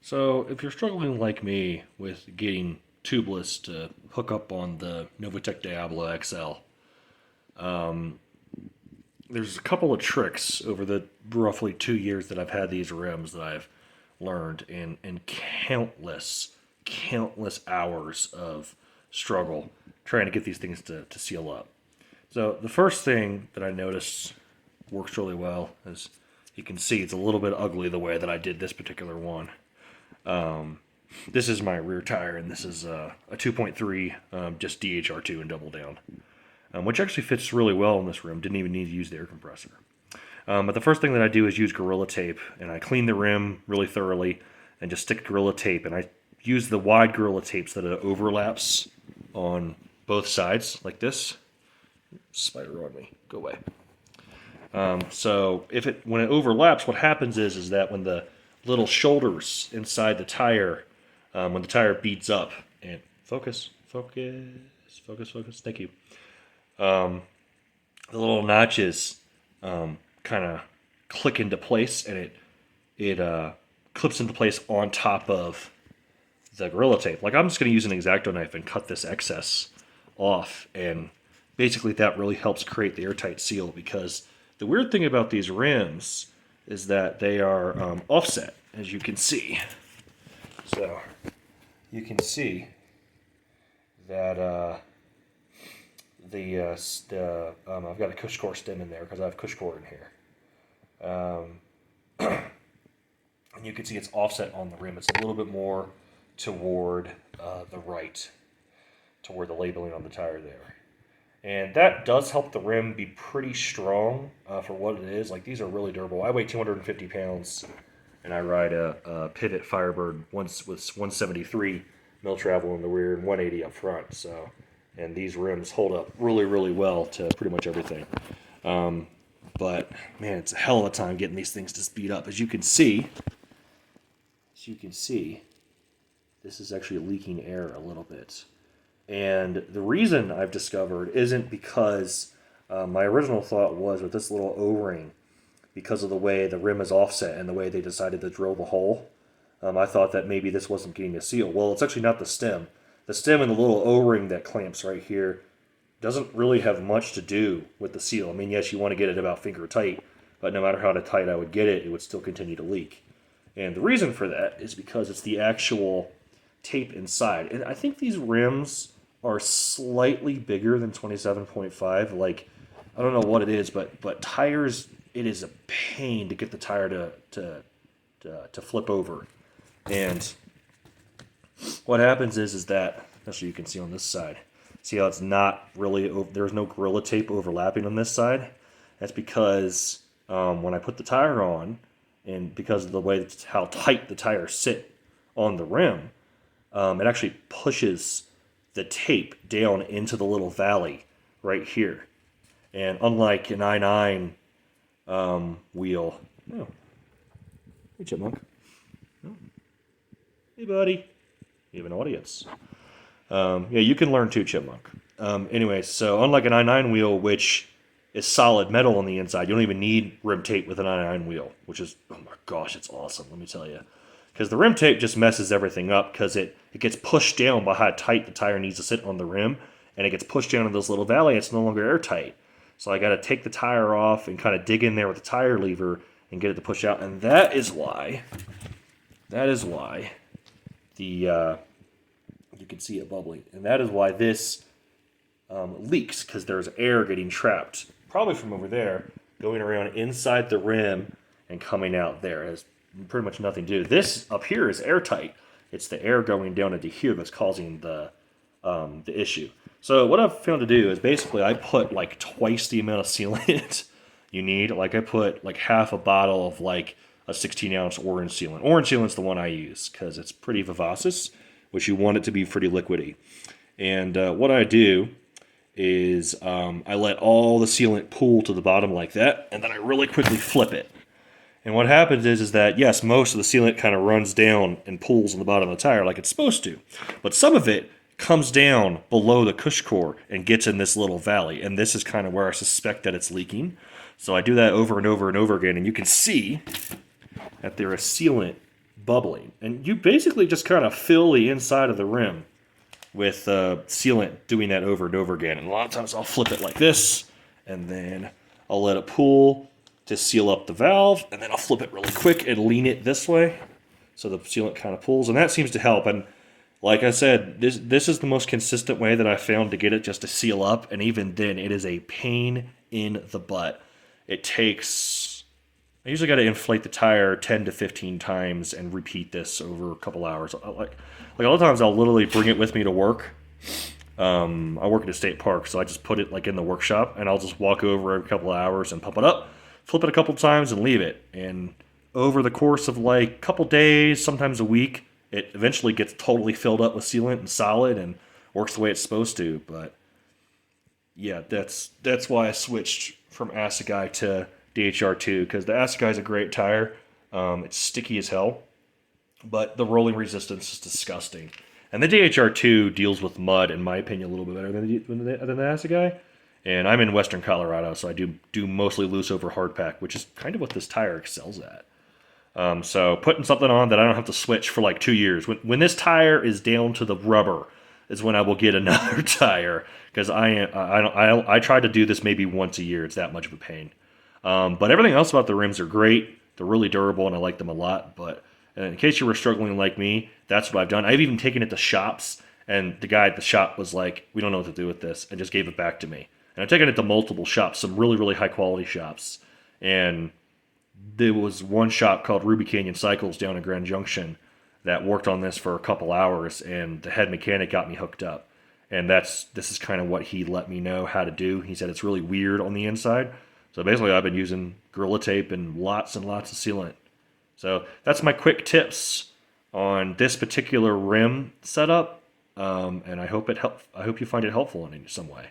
So, if you're struggling like me with getting tubeless to hook up on the Novatech Diablo XL, there's a couple of tricks over the roughly 2 years that I've had these rims that I've learned in countless hours of struggle trying to get these things to seal up. So, the first thing that I noticed works really well is you can see it's a little bit ugly the way that I did this particular one. This is my rear tire, and this is a 2.3, just DHR2 and double down, which actually fits really well in this rim. Didn't even need to use the air compressor. But the first thing that I do is use Gorilla Tape, and I clean the rim really thoroughly and just stick Gorilla Tape. And I use the wide Gorilla Tape so that it overlaps on both sides, like this. Spider on me, go away. So when it overlaps, what happens is that when the little shoulders inside the tire, when the tire beats up, and focus, thank you. The little notches kind of click into place, and it clips into place on top of the Gorilla Tape. Like, I'm just going to use an X-Acto knife and cut this excess off, and basically that really helps create the airtight seal, because the weird thing about these rims is that they are offset, as you can see. So you can see that I've got a cush core stem in there because I have cush core in here. And you can see it's offset on the rim. It's a little bit more toward the right, toward the labeling on the tire there. And that does help the rim be pretty strong for what it is. Like, these are really durable. I weigh 250 pounds, and I ride a Pivot Firebird with 173 mil travel in the rear and 180 up front. So, and these rims hold up really well to pretty much everything. But man, it's a hell of a time getting these things to speed up. As you can see, this is actually leaking air a little bit. And the reason I've discovered isn't because my original thought was with this little O-ring, because of the way the rim is offset and the way they decided to drill the hole, I thought that maybe this wasn't getting a seal. Well, it's actually not the stem. The stem and the little O-ring that clamps right here doesn't really have much to do with the seal. I mean, yes, you want to get it about finger tight, but no matter how tight I would get it, it would still continue to leak. And the reason for that is because it's the actual tape inside. And I think these rims are slightly bigger than 27.5. Like, I don't know what it is, but tires, it is a pain to get the tire to flip over. And what happens is that, that's what you can see on this side. See how it's not really, there's no Gorilla Tape overlapping on this side? That's because when I put the tire on, and because of the way how tight the tires sit on the rim, it actually pushes the tape down into the little valley right here. And unlike an i9 wheel, oh, hey chipmunk, oh. Hey buddy, you have an audience. Yeah, you can learn too, chipmunk. Anyway, so unlike an i9 wheel, which is solid metal on the inside, you don't even need rim tape with an i9 wheel, which is, oh my gosh, it's awesome, let me tell you. Because the rim tape just messes everything up, because it gets pushed down by how tight the tire needs to sit on the rim, and it gets pushed down in this little valley. It's no longer airtight. So I got to take the tire off and kind of dig in there with the tire lever and get it to push out. And that is why the you can see it bubbling, and that is why this leaks, because there's air getting trapped, probably from over there, going around inside the rim and coming out there. It has pretty much nothing to do. This up here is airtight. It's the air going down into here that's causing the issue. So what I've found to do is basically I put like twice the amount of sealant you need. Like, I put like half a bottle of like a 16-ounce orange sealant. Orange sealant's the one I use because it's pretty vivacious, which you want it to be pretty liquidy. And what I do is I let all the sealant pool to the bottom like that, and then I really quickly flip it. And what happens is that, yes, most of the sealant kind of runs down and pools on the bottom of the tire like it's supposed to. But some of it comes down below the cush core and gets in this little valley. And this is kind of where I suspect that it's leaking. So I do that over and over and over again. And you can see that there is sealant bubbling. And you basically just kind of fill the inside of the rim with sealant, doing that over and over again. And a lot of times I'll flip it like this, and then I'll let it pool to seal up the valve, and then I'll flip it really quick and lean it this way so the sealant kind of pulls, and that seems to help. And like I said, this is the most consistent way that I found to get it just to seal up, and even then, it is a pain in the butt. It takes... I usually got to inflate the tire 10 to 15 times and repeat this over a couple hours. Like a lot of times I'll literally bring it with me to work. I work at a state park, so I just put it like in the workshop, and I'll just walk over every couple of hours and pump it up, flip it a couple times, and leave it. And over the course of like a couple days, sometimes a week, it eventually gets totally filled up with sealant and solid and works the way it's supposed to. But yeah, that's why I switched from Assegai to DHR2, because the Assegai is a great tire. It's sticky as hell, but the rolling resistance is disgusting. And the DHR2 deals with mud, in my opinion, a little bit better than the Assegai. And I'm in western Colorado, so I do mostly loose over hard pack, which is kind of what this tire excels at. So putting something on that I don't have to switch for like 2 years. When this tire is down to the rubber is when I will get another tire, because I try to do this maybe once a year. It's that much of a pain. But everything else about the rims are great. They're really durable, and I like them a lot. But in case you were struggling like me, that's what I've done. I've even taken it to shops, and the guy at the shop was like, "We don't know what to do with this," and just gave it back to me. And I've taken it to multiple shops, some really, really high-quality shops. And there was one shop called Ruby Canyon Cycles down in Grand Junction that worked on this for a couple hours, and the head mechanic got me hooked up. And this is kind of what he let me know how to do. He said it's really weird on the inside. So basically I've been using Gorilla Tape and lots of sealant. So that's my quick tips on this particular rim setup. And I hope you find it helpful in some way.